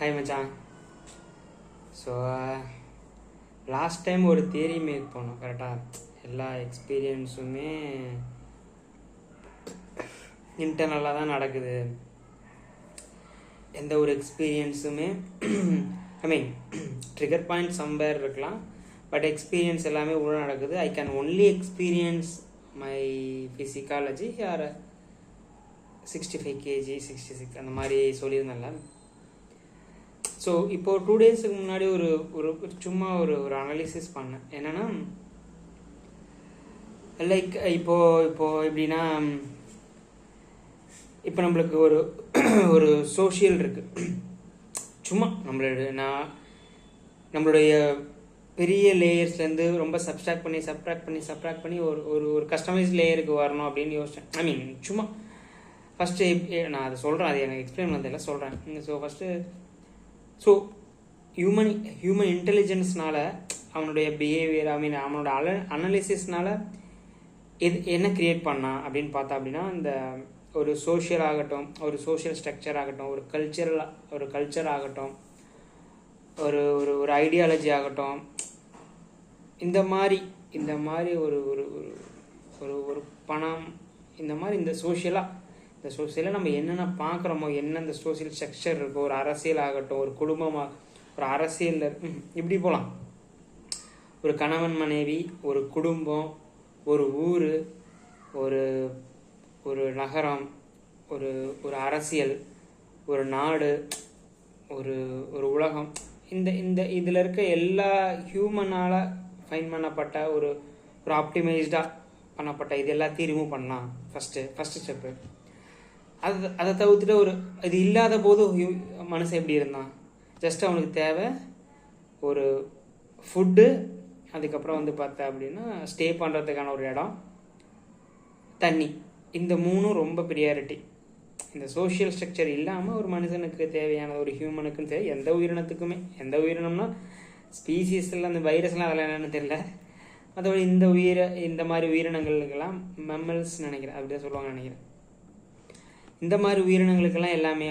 Hi மச்சான். So last time ஒரு theory make பண்ணோம் கரெக்டாக. எல்லா எக்ஸ்பீரியன்ஸுமே இன்டர்னலாக தான் நடக்குது. எந்த ஒரு எக்ஸ்பீரியன்ஸுமே ட்ரிகர் பாயிண்ட் சம்வேர் இருக்கலாம், பட் எக்ஸ்பீரியன்ஸ் எல்லாமே உள்ள நடக்குது. I can only experience my physiology or 65 kg 66 அந்த மாதிரி சொல்லியிருந்தேன்ல. ஸோ இப்போது 2 daysக்கு முன்னாடி ஒரு சும்மா ஒரு அனாலிசிஸ் பண்ணேன். என்னென்னா லைக் இப்போது எப்படின்னா, இப்போ நம்மளுக்கு ஒரு சோஷியல் இருக்குது. சும்மா நம்மளுடைய பெரிய லேயர்ஸ்லேருந்து ரொம்ப சப்ஸ்ட்ராக்ட் பண்ணி ஒரு கஸ்டமைஸ் லேயருக்கு வரணும் அப்படின்னு யோசித்தேன். சும்மா ஃபஸ்ட்டு நான் அதை சொல்கிறேன், அது எனக்கு எக்ஸ்பிளைன் பண்ணதில்லை, சொல்கிறேன். ஸோ ஹியூமன் இன்டெலிஜென்ஸ்னால, அவனுடைய பிஹேவியர், அவனோட அனாலிசிஸ்னால என்ன க்ரியேட் பண்ணான் அப்படின்னு பார்த்தா அப்படின்னா, இந்த ஒரு சோஷியல் ஆகட்டும், ஒரு சோஷியல் ஸ்ட்ரக்சர் ஆகட்டும், ஒரு கல்ச்சர் ஆகட்டும், ஒரு ஐடியாலஜி ஆகட்டும், இந்த மாதிரி ஒரு பணம், இந்த சோஷியலாக நம்ம என்னென்ன பார்க்குறோமோ, என்ன இந்த சோஷியல் ஸ்ட்ரக்சர் இருக்கோ, ஒரு அரசியல் ஆகட்டும், ஒரு குடும்பமாக, ஒரு அரசியல் இப்படி போகலாம். ஒரு கணவன் மனைவி, ஒரு குடும்பம், ஒரு ஊர், ஒரு நகரம், ஒரு அரசியல், ஒரு நாடு, ஒரு உலகம், இதில் இருக்க எல்லா ஹியூமனால் ஃபைன் பண்ணப்பட்ட ஒரு ஆப்டிமைஸ்டாக பண்ணப்பட்ட இது எல்லாத்தையும் ரிமூவ் பண்ணலாம். First step. அதை தவிர்த்துட்டு இது இல்லாத போது மனுஷன் எப்படி இருந்தான்? ஜஸ்ட் அவனுக்கு தேவை ஒரு ஃபுட்டு, அதுக்கப்புறம் பார்த்தா அப்படின்னா ஸ்டே பண்ணுறதுக்கான ஒரு இடம், தண்ணி. இந்த மூணும் ரொம்ப ப்ரியாரிட்டி. இந்த சோஷியல் ஸ்ட்ரக்சர் இல்லாமல் ஒரு மனுஷனுக்கு தேவையான, ஒரு ஹியூமனுக்குன்னு தேவை எந்த உயிரினத்துக்குமே. எந்த உயிரினம்னா ஸ்பீசிஸில் அந்த வைரஸ்லாம் அதெல்லாம் என்னென்னு தெரியல. அதோட இந்த மாதிரி உயிரினங்களுக்கெல்லாம் மெம்மல்ஸ் நினைக்கிறேன், அப்படிதான் சொல்லுவாங்க நினைக்கிறேன். இந்த மாதிரி உயிரினங்களுக்கெல்லாம் எல்லாமே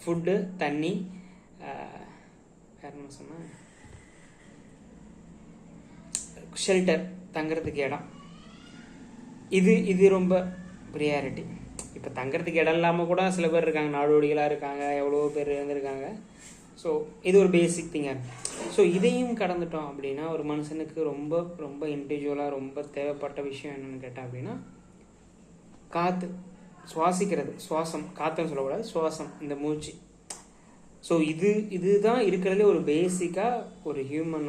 ஃபுட்டு, தண்ணி, வேறு என்ன சொன்னால் ஷெல்டர், தங்குறதுக்கு இடம், இது ரொம்ப ப்ரியாரிட்டி. இப்போ தங்குறதுக்கு இடம் இல்லாமல் கூட சில பேர் இருக்காங்க, நாடோடிகளாக இருக்காங்க, எவ்வளோ பேர் இருந்திருக்காங்க. ஸோ இது ஒரு பேசிக் திங்காக. ஸோ இதையும் கடந்துட்டோம் அப்படின்னா ஒரு மனுஷனுக்கு ரொம்ப ரொம்ப இண்டிவிஜுவலாக ரொம்ப தேவைப்பட்ட விஷயம் என்னென்னு கேட்டால் அப்படின்னா காற்று, சுவாசிக்கிறது. சுவாசம், காற்றுன்னு சொல்லக்கூடாது, சுவாசம், இந்த மூச்சு. ஸோ இதுதான் இருக்கிறதுலே ஒரு பேசிக்காக ஒரு ஹியூமன்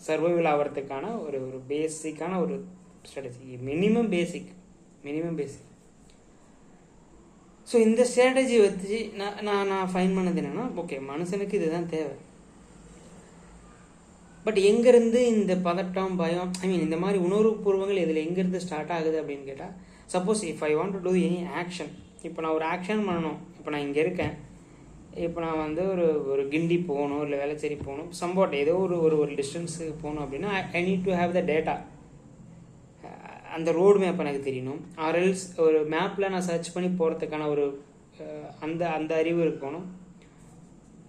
சர்வைவல் ஆகிறதுக்கான ஒரு பேசிக்கான ஒரு ஸ்ட்ராட்டஜி. Minimum basic. ஸோ இந்த ஸ்ட்ராட்டஜி வச்சு நான் ஃபைன் பண்ணது என்னென்னா, ஓகே மனுஷனுக்கு இதுதான் தேவை. பட் எங்கேருந்து இந்த பதட்டம், பயம், இந்த மாதிரி உணர்வுபூர்வங்கள் இதில் எங்கேருந்து ஸ்டார்ட் ஆகுது அப்படின்னு கேட்டால், suppose if I want to do any action, இப்போ நான் ஒரு ஆக்ஷன் பண்ணணும், இப்போ நான் இங்கே இருக்கேன், இப்போ நான் ஒரு கிண்டி போகணும், இல்லை வேளச்சேரி போகணும், சம்போட் ஏதோ ஒரு டிஸ்டன்ஸுக்கு போகணும் அப்படின்னா I need to have the data. அந்த ரோடு மேப் எனக்கு தெரியணும். ஆர்எல்ஸ் ஒரு மேப்பில் நான் சர்ச் பண்ணி போகிறதுக்கான அந்த அறிவு இருக்கணும்.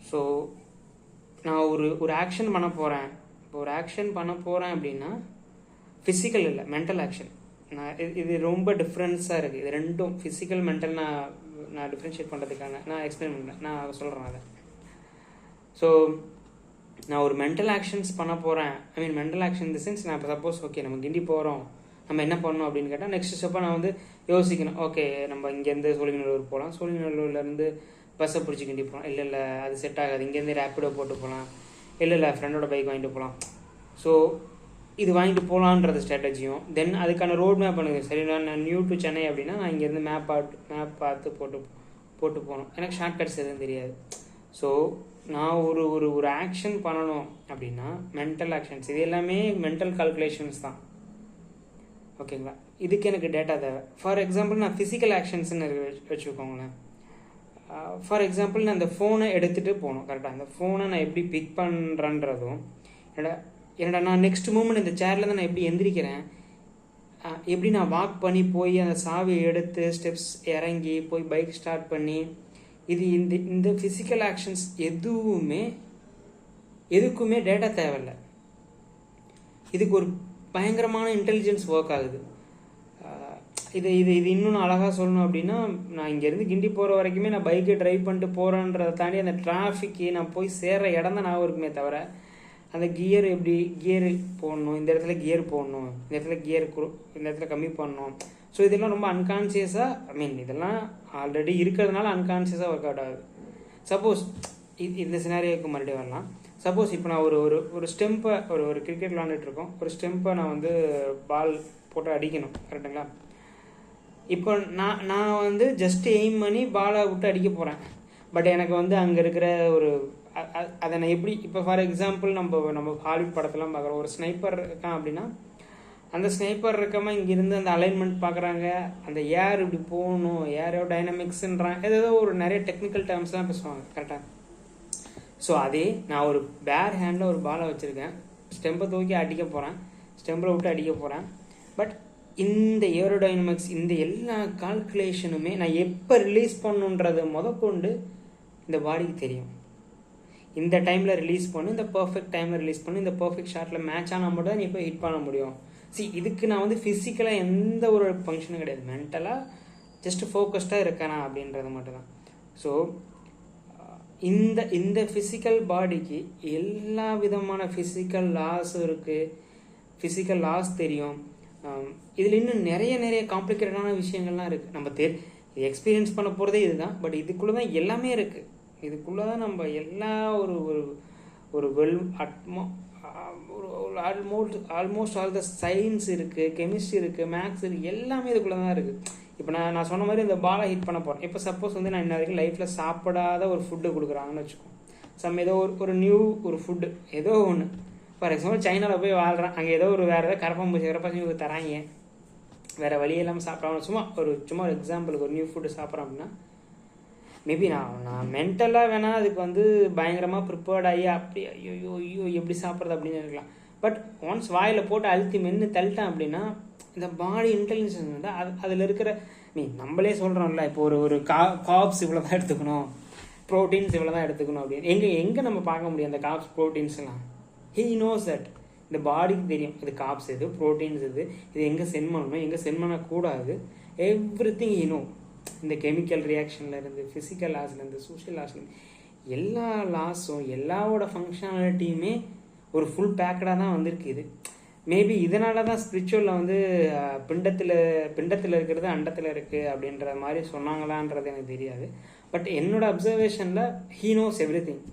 ஸோ நான் ஒரு ஆக்ஷன் பண்ண போகிறேன். இப்போ ஒரு ஆக்ஷன் பண்ண போகிறேன் அப்படின்னா ஃபிசிக்கல் இல்லை, மென்டல் ஆக்ஷன். இது ரொம்ப டிஃப்ரென்ஸாக இருக்குது. இது ரெண்டும் ஃபிசிக்கல், மென்டல் நான் டிஃப்ரென்ஷியேட் பண்ணுறதுக்கான நான் எக்ஸ்பிளைன் பண்ணுறேன், நான் சொல்கிறேன் அதை. ஸோ நான் ஒரு மென்டல் ஆக்ஷன்ஸ் பண்ண போகிறேன். மென்டல் ஆக்ஷன் இந்த சென்ஸ், நான் இப்போ சப்போஸ் ஓகே நம்ம கிண்டி போகிறோம், நம்ம என்ன பண்ணணும் அப்படின்னு கேட்டால், நெக்ஸ்ட் ஸ்டெப்பாக நான் யோசிக்கணும். ஓகே நம்ம இங்கேருந்து சோழிங்கநல்லூர் போகலாம், சோழிங்கநல்லூர்லேருந்து பஸ்ஸை பிடிச்சி கிண்டி போகலாம், இல்லை அது செட் ஆகாது, இங்கேருந்து ரேப்பிடோ போட்டு போகலாம், இல்லை ஃப்ரெண்டோட பைக் வாங்கிட்டு போகலாம். ஸோ இது வாங்கிட்டு போகலான்றது ஸ்ட்ராட்டஜியும். தென் அதுக்கான ரோட் மேப் பண்ணுங்க. சரி, நான் நியூ டு சென்னை அப்படின்னா நான் இங்கேருந்து மேப் பார்த்து போட்டு போகணும். எனக்கு ஷார்ட்கட்ஸ் எதுவும் தெரியாது. ஸோ நான் ஒரு ஆக்ஷன் பண்ணணும் அப்படின்னா மென்டல் ஆக்ஷன்ஸ், இது எல்லாமே மென்டல் கால்குலேஷன்ஸ் தான். ஓகேங்களா? இதுக்கு எனக்கு டேட்டா தேவை. ஃபார் எக்ஸாம்பிள் நான் ஃபிசிக்கல் ஆக்ஷன்ஸ்ன்னு வச்சுக்கோங்களேன். ஃபார் எக்ஸாம்பிள் நான் அந்த ஃபோனை எடுத்துகிட்டு போகணும். கரெக்டாக அந்த ஃபோனை நான் எப்படி பிக் பண்ணுறேன்றதும், என்னடா நான் நெக்ஸ்ட் மூமெண்ட் இந்த சேரில் தான் நான் எப்படி எந்திரிக்கிறேன், எப்படி நான் வாக் பண்ணி போய் அந்த சாவியை எடுத்து ஸ்டெப்ஸ் இறங்கி போய் பைக் ஸ்டார்ட் பண்ணி இது இந்த ஃபிசிக்கல் ஆக்ஷன்ஸ் எதுக்குமே டேட்டா தேவையில்லை. இதுக்கு ஒரு பயங்கரமான இன்டெலிஜென்ஸ் ஒர்க் ஆகுது. இது இது இது இன்னும் அழகாக சொல்லணும் அப்படின்னா, நான் இங்கேருந்து கிண்டி போகிற வரைக்குமே நான் பைக்கை ட்ரைவ் பண்ணிட்டு போகிறேன்றதை தாண்டி அந்த டிராஃபிக்கு நான் போய் சேர்கிற இடம் தான் நான் இருக்குமே தவிர, அந்த கியர் எப்படி கியர் போடணும், இந்த இடத்துல கியர் போடணும், இந்த இடத்துல கியர் இந்த இடத்துல கம்மி பண்ணணும். ஸோ இதெல்லாம் ரொம்ப அன்கான்சியஸாக இதெல்லாம் ஆல்ரெடி இருக்கிறதுனால அன்கான்சியஸாக ஒர்க் அவுட் ஆகுது. சப்போஸ் இந்த சினாரியோவுக்கு மறுபடியும் வரலாம். சப்போஸ் இப்போ நான் ஒரு ஸ்டெம்பை ஒரு கிரிக்கெட் விளாண்டுட்ருக்கோம், ஒரு ஸ்டெம்பை நான் வந்து பால் போட்டு அடிக்கணும், கரெக்டுங்களா? இப்போ நான் ஜஸ்ட் எய்ம் பண்ணி பாலை விட்டு அடிக்க போகிறேன். பட் எனக்கு அங்கே இருக்கிற அதை நான் எப்படி, இப்போ ஃபார் எக்ஸாம்பிள் நம்ம ஹாலிவுட் படத்தெல்லாம் பார்க்குறோம், ஒரு ஸ்னைப்பர் இருக்கான் அப்படின்னா அந்த ஸ்னைப்பர் இருக்காமல் இங்கேருந்து அந்த அலைன்மெண்ட் பார்க்குறாங்க, அந்த ஏர் இப்படி போகணும், ஏரோ டைனமிக்ஸுன்றான், ஏதோ ஒரு நிறைய டெக்னிக்கல் டேர்ம்ஸ்லாம் பேசுவாங்க, கரெக்டாக? ஸோ அதே நான் ஒரு பேர் ஹேண்டில் ஒரு பாலை வச்சுருக்கேன், ஸ்டெம்பை தூக்கி அடிக்க போகிறேன், ஸ்டெம்பில் விட்டு அடிக்க போகிறேன். பட் இந்த ஏரோடைனமிக்ஸ் இந்த எல்லா கால்குலேஷனுமே நான் எப்போ ரிலீஸ் பண்ணுன்றதை முதற்கொண்டு இந்த பாடிக்கு தெரியும். இந்த டைமில் ரிலீஸ் பண்ணு, இந்த பர்ஃபெக்ட் டைமில் ரிலீஸ் பண்ணு, இந்த பர்ஃபெக்ட் ஷாட்டில் மேட்ச் ஆனால் மட்டும் தான் நீ போய் ஹிட் பண்ண முடியும். இதுக்கு நான் ஃபிசிக்கலாக எந்த ஒரு ஃபங்க்ஷனும் கிடையாது, மென்டலாக ஜஸ்ட் ஃபோக்கஸ்டாக இருக்கேனா அப்படின்றது மட்டும்தான். ஸோ இந்த ஃபிசிக்கல் பாடிக்கு எல்லா விதமான ஃபிசிக்கல் லாஸும் இருக்குது, ஃபிசிக்கல் லாஸ் தெரியும். இதில் இன்னும் நிறைய காம்ப்ளிகேட்டடான விஷயங்கள்லாம் இருக்குது. நம்ம எக்ஸ்பீரியன்ஸ் பண்ண போகிறதே இதுதான். பட் இதுக்குள்ளே தான் எல்லாமே இருக்குது. இதுக்குள்ளே தான் நம்ம எல்லா ஒரு ஆல்மோஸ்ட் ஆல் த சயின்ஸ் இருக்குது, கெமிஸ்ட்ரி இருக்குது, மேக்ஸ் இருக்குது, எல்லாமே இதுக்குள்ளே தான் இருக்குது. இப்போ நான் சொன்ன மாதிரி இந்த பாலை ஹிட் பண்ண போகிறேன். இப்போ சப்போஸ் நான் இன்ன வரைக்கும் லைஃப்பில் சாப்பிடாத ஒரு ஃபுட்டு கொடுக்குறாங்கன்னு வச்சுக்கோம். ஏதோ ஒரு நியூ ஃபுட்டு ஏதோ ஒன்று, ஃபார் எக்ஸாம்பிள் சைனாவில் போய் வாழ்கிறேன், அங்கே ஏதோ வேறு கரப்பாம்பூச்சி தராங்க, வேறு வழியெல்லாம் சாப்பிடாம சும்மா ஒரு எக்ஸாம்பிளுக்கு ஒரு நியூ ஃபுட்டு சாப்பிட்றேன் அப்படின்னா, மேபி நான் மென்டலாக வேணால் அதுக்கு பயங்கரமாக ப்ரிப்பேர்ட் ஆகி அப்படி ஐயோ எப்படி சாப்பிட்றது அப்படின்னு இருக்கலாம். பட் ஒன்ஸ் வாயில் போட்டு அழுத்தி மென்று தள்ளிட்டேன் அப்படின்னா இந்த பாடி இன்டெலிஜென்ஸ் அதில் இருக்கிற நம்மளே சொல்கிறோம்ல, இப்போ ஒரு காப்ஸ் இவ்வளோ தான் எடுத்துக்கணும், ப்ரோட்டீன்ஸ் இவ்வளோ தான் எடுத்துக்கணும் அப்படின்னு எங்கே நம்ம பார்க்க முடியும் அந்த காப்ஸ் ப்ரோட்டீன்ஸ்லாம்? He knows that. இந்த பாடிக்கு தெரியும் இது காப்ஸ் எது, ப்ரோட்டீன்ஸ் இது எங்கே சென்ட் பண்ணணும், எங்கே சென்ட் பண்ணக்கூடாது, எவ்ரி திங் ஹீ நோ. இந்த கெமிக்கல் ரியாக்ஷன்லேருந்து, ஃபிசிக்கல் லாஸ்லேருந்து, சோஷியல் லாஸ்லேருந்து, எல்லா லாஸும் எல்லாவோட ஃபங்க்ஷனாலிட்டியுமே ஒரு ஃபுல் பேக்கடாக தான் வந்திருக்கு இது. மேபி இதனால தான் ஸ்பிரிச்சுவலில் பிண்டத்தில் இருக்கிறது அண்டத்தில் இருக்குது அப்படின்ற மாதிரி சொன்னாங்களான்றது எனக்கு தெரியாது. பட் என்னோட அப்சர்வேஷனில் ஹீ நோஸ் எவ்ரி திங்.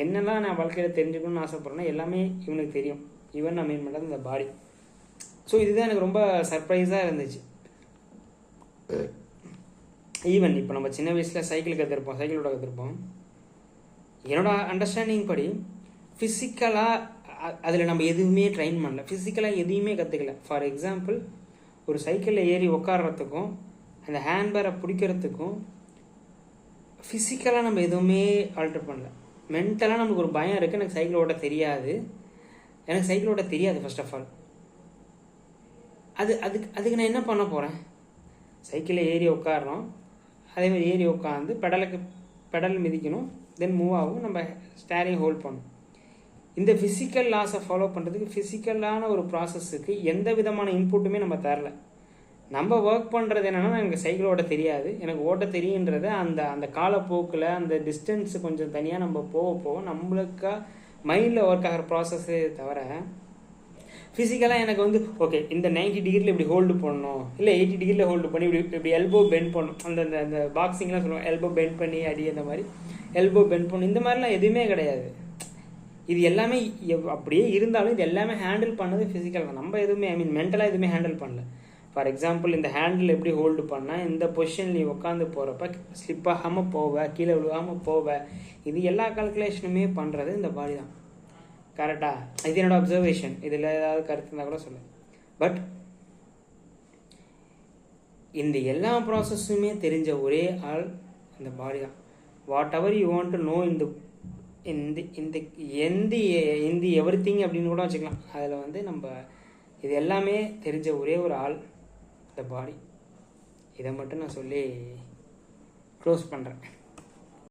என்னெல்லாம் நான் வாழ்க்கையில் தெரிஞ்சுக்கணும்னு ஆசைப்பட்றேன்னா எல்லாமே இவனுக்கு தெரியும். ஈவன் நான் மீன் பண்ணுறது இந்த பாடி. ஸோ இதுதான் எனக்கு ரொம்ப சர்ப்ரைஸாக இருந்துச்சு. ஈவன் இப்போ நம்ம சின்ன வயசில் சைக்கிள் கற்றுருப்போம். என்னோட அண்டர்ஸ்டாண்டிங் படி ஃபிசிக்கலாக அதில் நம்ம எதுவுமே ட்ரெயின் பண்ணல, ஃபிசிக்கலாக எதையுமே கற்றுக்கல. ஃபார் எக்ஸாம்பிள் ஒரு சைக்கிளில் ஏறி உட்கார்றதுக்கும் அந்த ஹேண்ட்பேரை பிடிக்கிறதுக்கும் ஃபிசிக்கலாக நம்ம எதுவுமே ஆல்டர் பண்ணல. மென்டலாக நமக்கு ஒரு பயம் இருக்குது, எனக்கு சைக்கிள் ஓட்ட தெரியாது, ஃபர்ஸ்ட் ஆஃப் ஆல். அதுக்கு நான் என்ன பண்ண போகிறேன்? சைக்கிளில் ஏறி உட்காரோம், அதேமாதிரி ஏறி உட்காந்து பெடல் மிதிக்கணும், தென் மூவ் ஆகும், நம்ம ஸ்டேரிங் ஹோல்ட் பண்ணணும். இந்த ஃபிசிக்கல் லாஸை ஃபாலோ பண்ணுறதுக்கு ஃபிசிக்கலான ஒரு ப்ராசஸுக்கு எந்த விதமான இன்புட்டுமே நம்ம தரல. நம்ம ஒர்க் பண்ணுறது என்னென்னா, எனக்கு சைக்கிள் ஓட்ட தெரியாது, எனக்கு ஓட்ட தெரியுன்றதை அந்த காலப்போக்கில் அந்த டிஸ்டன்ஸு கொஞ்சம் தனியாக நம்ம போக நம்மளுக்கா மைண்டில் ஒர்க் ஆகிற ப்ராசஸ்ஸே தவிர ஃபிசிக்கலாக எனக்கு ஓகே இந்த 90 டிகிரியில் இப்படி ஹோல்டு பண்ணணும், இல்லை 80 டிகிரியில் ஹோல்டு பண்ணி இப்படி எல்போ பெண்ட் பண்ணணும், அந்த பாக்ஸிங்லாம் சொல்லுவாங்க, எல்போ பெண்ட் பண்ணி அடி, அந்த மாதிரி எல்போ பெண்ட் பண்ணணும், இந்த மாதிரிலாம் எதுவுமே கிடையாது. இது எல்லாமே அப்படியே இருந்தாலும் இது எல்லாமே ஹேண்டில் பண்ணது ஃபிசிக்கல் தான். நம்ம எதுவுமே மென்டலாக எதுவுமே ஹேண்டில் பண்ணல. ஃபார் எக்ஸாம்பிள் இந்த ஹேண்டில் எப்படி ஹோல்டு பண்ணால் இந்த பொசிஷனில் நீ உட்காந்து போகிறப்ப ஸ்லிப் ஆகாமல் போவ, கீழே விழுகாமல் போவ, இது எல்லா கால்குலேஷனுமே பண்ணுறது இந்த பாடி தான். கரெக்டாக? இது என்னோட அப்சர்வேஷன். இதில் ஏதாவது கருத்து இருந்தால் கூட சொல்ல. பட் இந்த எல்லா ப்ராசஸுமே தெரிஞ்ச ஒரே ஆள் இந்த பாடி தான். What ever you want to know இந்த எவ்ரி திங் அப்படின்னு கூட வச்சுக்கலாம். அதில் நம்ம இது எல்லாமே தெரிஞ்ச ஒரே ஒரு ஆள் இந்த பாடி. இதை மட்டும் நான் சொல்லி க்ளோஸ் பண்ணுறேன்.